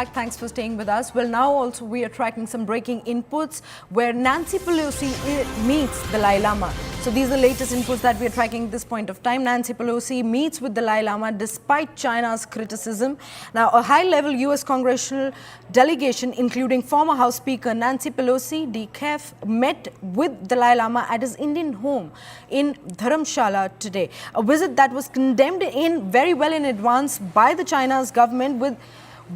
Thanks for staying with us. Well, now also we are tracking some breaking inputs where Nancy Pelosi meets the Dalai Lama. So these are the latest inputs that we are tracking at this point of time. Nancy Pelosi meets with the Dalai Lama despite China's criticism. Now, a high-level U.S. congressional delegation, including former House Speaker Nancy Pelosi, DKEF, met with the Dalai Lama at his Indian home in Dharamshala today. A visit that was condemned very well in advance by the China's government,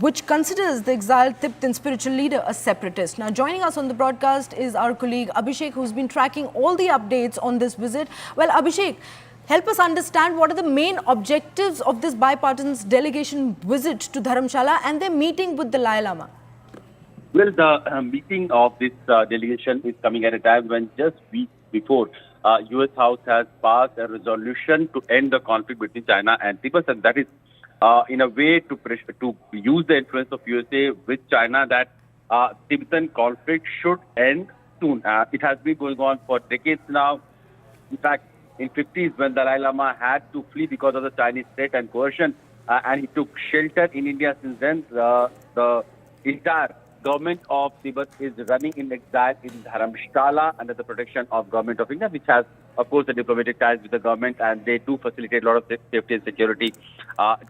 which considers the exiled Tibetan spiritual leader a separatist. Now, joining us on the broadcast is our colleague Abhishek, who's been tracking all the updates on this visit. Well, Abhishek, help us understand what are the main objectives of this bipartisan delegation visit to Dharamshala and their meeting with the Dalai Lama. Well, the meeting of this delegation is coming at a time when just weeks before, U.S. House has passed a resolution to end the conflict between China and Tibet, and that is in a way to use the influence of USA with China that Tibetan conflict should end soon. It has been going on for decades now. In fact, in 50s when Dalai Lama had to flee because of the Chinese threat and coercion, and he took shelter in India since then, the entire government of Tibet is running in exile in Dharamshala under the protection of government of India, which has, of course, the diplomatic ties with the government, and they do facilitate a lot of safety and security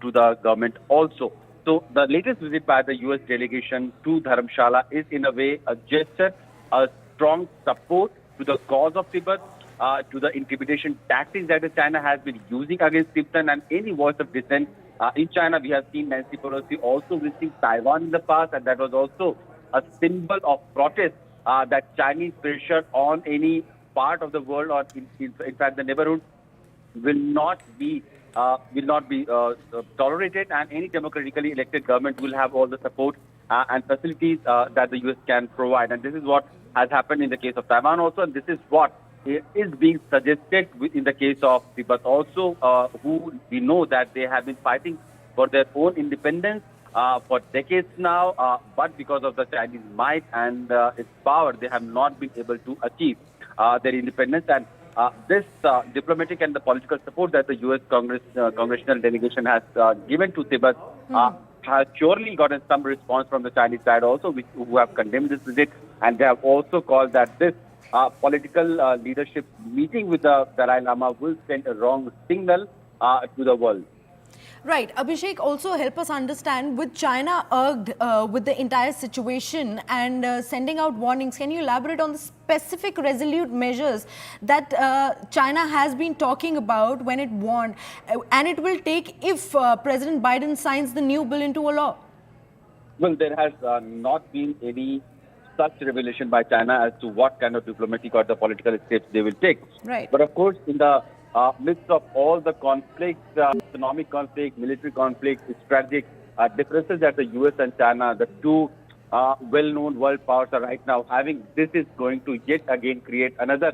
to the government also. So the latest visit by the U.S. delegation to Dharamshala is in a way a gesture, a strong support to the cause of Tibet, to the intimidation tactics that China has been using against Tibetan and any voice of dissent. In China, we have seen Nancy Pelosi also visiting Taiwan in the past, and that was also a symbol of protest that Chinese pressure on any part of the world, or in fact the neighborhood, will not be tolerated, and any democratically elected government will have all the support and facilities that the U.S. can provide. And this is what has happened in the case of Taiwan also, and this is what is being suggested in the case of Tibet also, who we know that they have been fighting for their own independence for decades now, but because of the Chinese might and its power, they have not been able to achieve their independence. And this diplomatic and the political support that the U.S. congressional delegation has given to Tibet has surely gotten some response from the Chinese side also, who have condemned this visit, and they have also called that this political leadership meeting with the Dalai Lama will send a wrong signal to the world. Right. Abhishek, also help us understand, with China urged with the entire situation and sending out warnings, can you elaborate on the specific resolute measures that China has been talking about when it warned, and it will take if President Biden signs the new bill into a law? Well, there has not been any such revelation by China as to what kind of diplomatic or the political steps they will take. Right. But of course, in the midst of all the conflicts, economic conflict, military conflict, strategic differences that the U.S. and China, the two well-known world powers, are right now having, this is going to yet again create another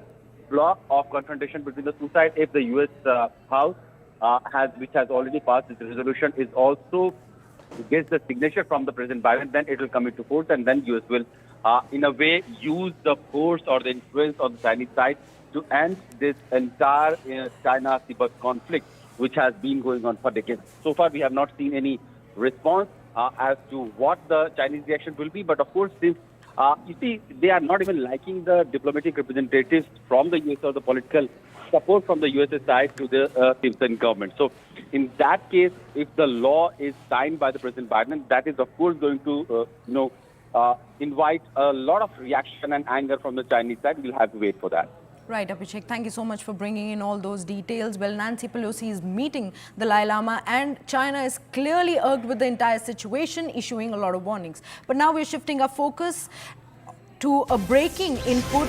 block of confrontation between the two sides. If the U.S. House, which has already passed this resolution, is also gets the signature from the President Biden, then it will come into force, and then U.S. will, in a way, use the force or the influence on the Chinese side to end this entire China-Tibet conflict, which has been going on for decades. So far, we have not seen any response as to what the Chinese reaction will be. But of course, since you see, they are not even liking the diplomatic representatives from the US or the political support from the USA side to the Tibetan government. So in that case, if the law is signed by the President Biden, that is of course going to invite a lot of reaction and anger from the Chinese side. We'll have to wait for that. Right, Abhishek, thank you so much for bringing in all those details. Well, Nancy Pelosi is meeting the Dalai Lama, and China is clearly irked with the entire situation, issuing a lot of warnings. But now we're shifting our focus to a breaking input